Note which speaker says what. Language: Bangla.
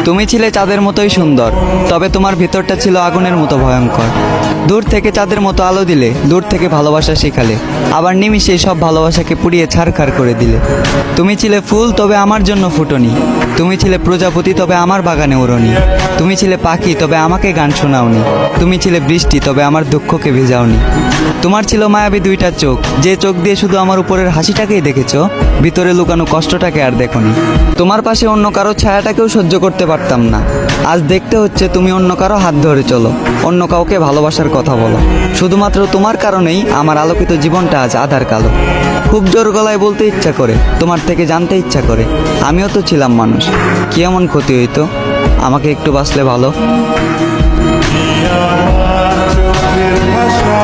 Speaker 1: তুমি ছিলে চাঁদের মতোই সুন্দর, তবে তোমার ভিতরটা ছিল আগুনের মতো ভয়ঙ্কর। দূর থেকে চাঁদের মতো আলো দিলে, দূর থেকে ভালোবাসা শেখালে, আবার নিমিষেই সব ভালোবাসাকে পুড়িয়ে ছারখার করে দিলে। তুমি ছিলে ফুল, তবে আমার জন্য ফুটনি। তুমি ছিলে প্রজাপতি, তবে আমার বাগানে ওড়নি। তুমি ছিলে পাখি, তবে আমাকে গান শোনাওনি। তুমি ছিলে বৃষ্টি, তবে আমার দুঃখকে ভেজাওনি। তোমার ছিল মায়াবী দুইটা চোখ, যে চোখ দিয়ে শুধু আমার উপরের হাসিটাকেই দেখেছো, ভিতরে লুকানো কষ্টটাকে আর দেখোনি। তোমার পাশে অন্য কারো ছায়াটাকেও সহ্য করতে পারতাম না। আজ দেখতে হচ্ছে তুমি অন্য কারো হাত ধরে চলো, অন্য কাউকে ভালোবাসার কথা বলো। শুধুমাত্র তোমার কারণেই আমার আলোকিত জীবনটা আজ আধার কালো। খুব জোর গলায় বলতে ইচ্ছা করে, তোমার থেকে জানতে ইচ্ছা করে, আমিও তো ছিলাম মানুষ। কি এমন ক্ষতি হইতো, আমাকে একটু বাঁচলে ভালো।
Speaker 2: চোখের ভাষা